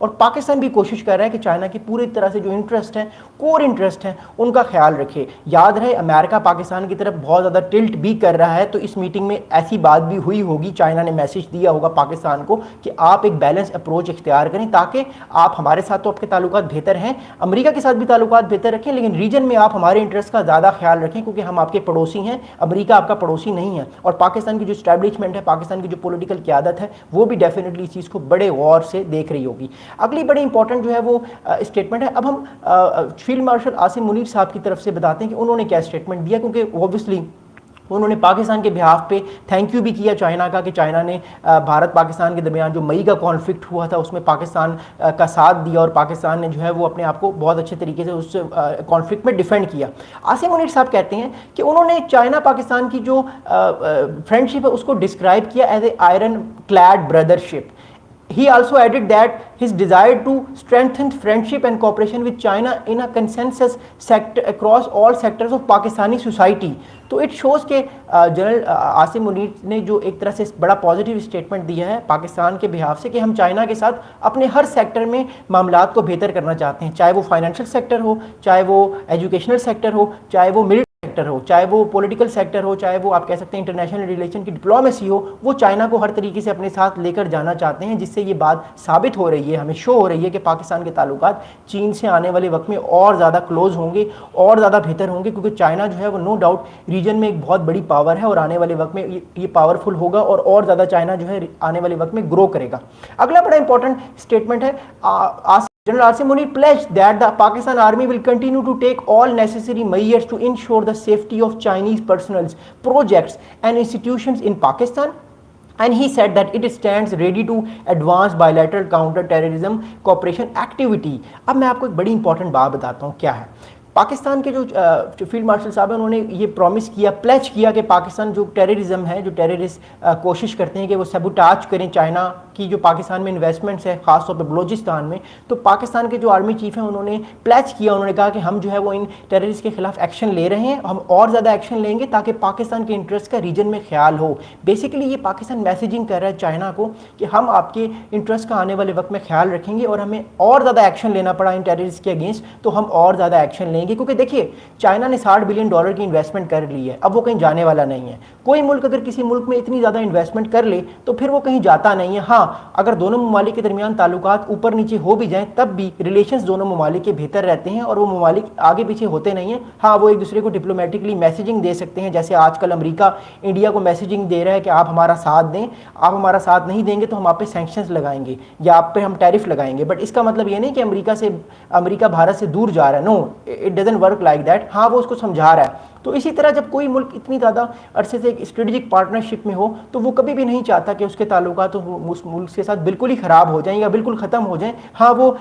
اور پاکستان بھی کوشش کر رہا ہے کہ چائنا کی پوری طرح سے جو انٹرسٹ ہیں، کور انٹرسٹ ہیں، ان کا خیال رکھے۔ یاد رہے امریکہ پاکستان کی طرف بہت زیادہ ٹلٹ بھی کر رہا ہے، تو اس میٹنگ میں ایسی بات بھی ہوئی ہوگی، چائنا نے میسج دیا ہوگا پاکستان کو کہ آپ ایک بیلنس اپروچ اختیار کریں تاکہ آپ ہمارے ساتھ تو آپ کے تعلقات بہتر ہیں، امریکہ کے ساتھ بھی تعلقات بہتر رکھیں، لیکن ریجن میں آپ ہمارے انٹرسٹ کا زیادہ خیال رکھیں کیونکہ ہم آپ کے پڑوسی ہیں، امریکہ آپ کا پڑوسی نہیں ہے۔ اور پاکستان کی جو اسٹیبلشمنٹ ہے، پاکستان کی جو پولیٹیکل قیادت ہے، وہ بھی ڈیفینیٹلی اس چیز کو بڑے غور سے دیکھ رہی ہوگی۔ اگلی بڑی امپورٹنٹ جو ہے وہ اسٹیٹمنٹ ہے، اب ہم فیلڈ مارشل عاصم منیر صاحب کی طرف سے بتاتے ہیں کہ انہوں نے کیا اسٹیٹمنٹ دیا، کیونکہ اوبویسلی انہوں نے پاکستان کے بہاف پہ تھینک یو بھی کیا چائنا کا، کہ چائنا نے بھارت پاکستان کے درمیان جو مئی کا کانفلکٹ ہوا تھا اس میں پاکستان کا ساتھ دیا، اور پاکستان نے جو ہے وہ اپنے آپ کو بہت اچھے طریقے سے اس کانفلکٹ میں ڈیفینڈ کیا۔ عاصم منیر صاحب کہتے ہیں کہ انہوں نے چائنا پاکستان کی جو فرینڈشپ ہے اس کو ڈسکرائب کیا as a ironclad brotherhood. He also added that his desire to strengthen friendship and cooperation with China in a consensus sector across all sectors of Pakistani society. تو it shows کہ general Asim Munir نے جو ایک طرح سے بڑا positive statement دیا ہے پاکستان کے بہاف سے کہ ہم چائنا کے ساتھ اپنے ہر سیکٹر میں معاملات کو بہتر کرنا چاہتے ہیں، چاہے وہ فائنینشیل سیکٹر ہو، چاہے وہ ایجوکیشنل سیکٹر ہو، چاہے وہ ملٹری سیکٹر ہو، چاہے وہ پولیٹیکل سیکٹر ہو، چاہے وہ آپ کہہ سکتے ہیں انٹرنیشنل ریلیشن کی ڈپلومیسی ہو، وہ چائنا کو ہر طریقے سے اپنے ساتھ لے کر جانا چاہتے ہیں، جس سے یہ بات ثابت ہو رہی ہے، ہمیں شو ہو رہی ہے کہ پاکستان کے تعلقات چین سے آنے والے وقت میں اور زیادہ کلوز ہوں گے، اور زیادہ بہتر ہوں گے، کیونکہ چائنا جو ہے وہ نو ڈاؤٹ ریجن میں ایک بہت بڑی پاور ہے، اور آنے والے وقت میں یہ پاورفل ہوگا، اور زیادہ چائنا جو ہے آنے والے وقت میں گرو کرے گا۔ اگلا بڑا امپورٹنٹ اسٹیٹمنٹ ہے، General Asim Munir pledged that the Pakistan Army will continue to take all necessary measures to ensure the safety of Chinese personnel, projects and institutions in Pakistan. And he said that it stands ready to advance bilateral counter-terrorism cooperation activity. اب میں آپ کو ایک بڑی important بات بتاتا ہوں کیا ہے۔ پاکستان کے جو فیلڈ مارشل صاحب ہیں انہوں نے یہ پرومس کیا، پلیچ کیا کہ پاکستان جو ٹیررزم ہے، جو ٹیررسٹ کوشش کرتے ہیں کہ وہ سیبوٹاج کریں چائنا کی جو پاکستان میں انویسٹمنٹس ہے، خاص طور پہ بلوچستان میں، تو پاکستان کے جو آرمی چیف ہیں انہوں نے پلیچ کیا، انہوں نے کہا کہ ہم جو ہے وہ ان ٹیررسٹ کے خلاف ایکشن لے رہے ہیں، ہم اور زیادہ ایکشن لیں گے تاکہ پاکستان کے انٹرسٹ کا ریجن میں خیال ہو۔ بیسیکلی یہ پاکستان میسیجنگ کر رہا ہے چائنا کو کہ ہم آپ کے انٹرسٹ کا آنے والے وقت میں خیال رکھیں گے، اور ہمیں اور زیادہ ایکشن لینا پڑا ان ٹیررسٹ کے اگینسٹ تو ہم اور زیادہ ایکشن لیں گے، کیونکہ دیکھیے چائنا نے $60 بلین کی انویسٹمنٹ کر لی ہے، اب وہ کہیں جانے والا نہیں ہے۔ کوئی ملک اگر کسی ملک میں اتنی زیادہ انویسٹمنٹ کر لے تو پھر وہ کہیں جاتا نہیں ہے۔ ہاں اگر دونوں ممالک کے درمیان تعلقات اوپر نیچے ہو بھی جائیں تب بھی ریلیشنز دونوں ممالک کے بہتر رہتے ہیں، اور وہ ممالک آگے پیچھے ہوتے نہیں ہیں۔ ہاں وہ ایک دوسرے کو ڈپلومیٹکلی میسیجنگ دے سکتے ہیں، جیسے آج کل امریکہ انڈیا کو میسیجنگ دے رہا ہے کہ آپ ہمارا ساتھ دیں، آپ ہمارا ساتھ نہیں دیں گے تو ہم آپ پہ سینکشنز لگائیں گے یا آپ پہ ہم ٹیرف لگائیں گے، بٹ اس کا مطلب یہ نہیں کہ امریکہ بھارت سے دور جا رہا ہے، no it doesn't work like that. ہاں وہ اس کو سمجھا رہا ہے۔ تو اسی طرح جب کوئی ملک اتنی زیادہ عرصے سے ایک اسٹریٹجک پارٹنرشپ میں ہو تو وہ کبھی بھی نہیں چاہتا کہ اس کے تعلقات اس ملک کے ساتھ بالکل ہی خراب ہو جائیں یا بالکل ختم ہو جائیں۔ ہاں وہ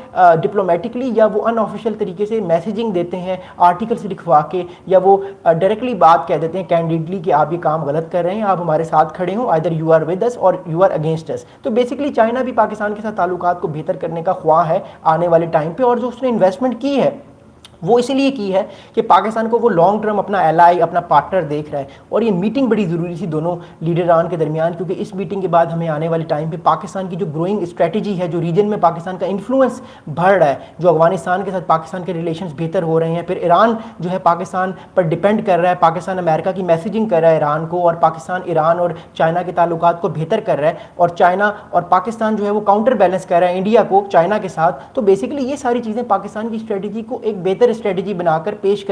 ڈپلومیٹکلی یا وہ ان آفیشیل طریقے سے میسیجنگ دیتے ہیں، آرٹیکلس لکھوا کے، یا وہ ڈائریکٹلی بات کہہ دیتے ہیں کینڈیڈلی کہ آپ یہ کام غلط کر رہے ہیں، آپ ہمارے ساتھ کھڑے ہوں، either you are with us or you are against اس۔ تو بیسکلی چائنا بھی پاکستان کے ساتھ تعلقات کو بہتر کرنے کا خواہاں ہے آنے والے ٹائم پہ، اور جو اس نے انویسٹمنٹ کی ہے وہ اسی لیے کی ہے کہ پاکستان کو وہ لانگ ٹرم اپنا ایلائی، اپنا پارٹنر دیکھ رہا ہے۔ اور یہ میٹنگ بڑی ضروری تھی دونوں لیڈران کے درمیان، کیونکہ اس میٹنگ کے بعد ہمیں آنے والے ٹائم پہ پاکستان کی جو گروئنگ اسٹریٹجی ہے، جو ریجن میں پاکستان کا انفلوئنس بڑھ رہا ہے، جو افغانستان کے ساتھ پاکستان کے ریلیشنز بہتر ہو رہے ہیں، پھر ایران جو ہے پاکستان پر ڈپینڈ کر رہا ہے، پاکستان امریکہ کی میسیجنگ کر رہا ہے ایران کو، اور پاکستان ایران اور چائنا کے تعلقات کو بہتر کر رہا ہے، اور چائنا اور پاکستان جو ہے وہ کاؤنٹر بیلنس کر رہا ہے انڈیا کو چائنا کے ساتھ۔ تو بیسکلی یہ ساری چیزیں پاکستان کی اسٹریٹجی کو ایک بہتر اسٹریٹجی بنا کر پیش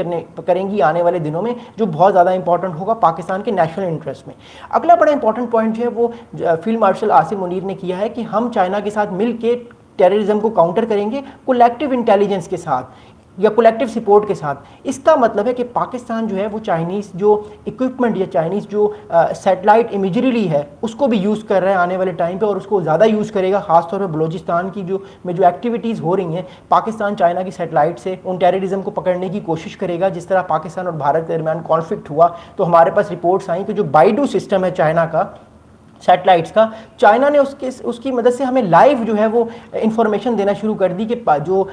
کریں گی آنے والے دنوں میں، جو بہت زیادہ امپورٹنٹ ہوگا پاکستان کے نیشنل انٹرسٹ میں۔ اگلا بڑا امپورٹنٹ پوائنٹ جو ہے وہ فیلڈ مارشل عاصم منیر نے کیا ہے کہ ہم چائنا کے ساتھ مل کے ٹیررزم کو کاؤنٹر کریں گے کولیکٹیو انٹیلیجنس کے ساتھ یا کولیکٹیو سپورٹ کے ساتھ۔ اس کا مطلب ہے کہ پاکستان جو ہے وہ چائنیز جو اکوپمنٹ یا چائنیز جو سیٹلائٹ امیجری ہے اس کو بھی یوز کر رہا ہے آنے والے ٹائم پہ، اور اس کو زیادہ یوز کرے گا، خاص طور پہ بلوچستان کی جو ایکٹیویٹیز ہو رہی ہیں، پاکستان چائنا کی سیٹلائٹ سے ان ٹیررزم کو پکڑنے کی کوشش کرے گا۔ جس طرح پاکستان اور بھارت کے درمیان کانفلکٹ ہوا تو ہمارے پاس رپورٹس آئیں کہ جو بائیڈو سسٹم ہے چائنا کا سیٹلائٹس کا، چائنا نے اس کی مدد سے ہمیں لائیو جو ہے وہ انفارمیشن دینا شروع کر دی کہ جو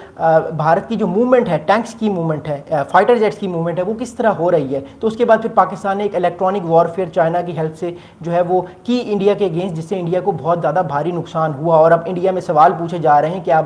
بھارت کی جو موومنٹ ہے، ٹینکس کی موومنٹ ہے، فائٹر جیٹس کی موومنٹ ہے، وہ کس طرح ہو رہی ہے۔ تو اس کے بعد پھر پاکستان نے ایک الیکٹرانک وارفیئر چائنا کی ہیلپ سے جو ہے وہ کی انڈیا کے اگینسٹ، جس سے انڈیا کو بہت زیادہ بھاری نقصان ہوا، اور اب انڈیا میں سوال پوچھے جا رہے ہیں کہ آپ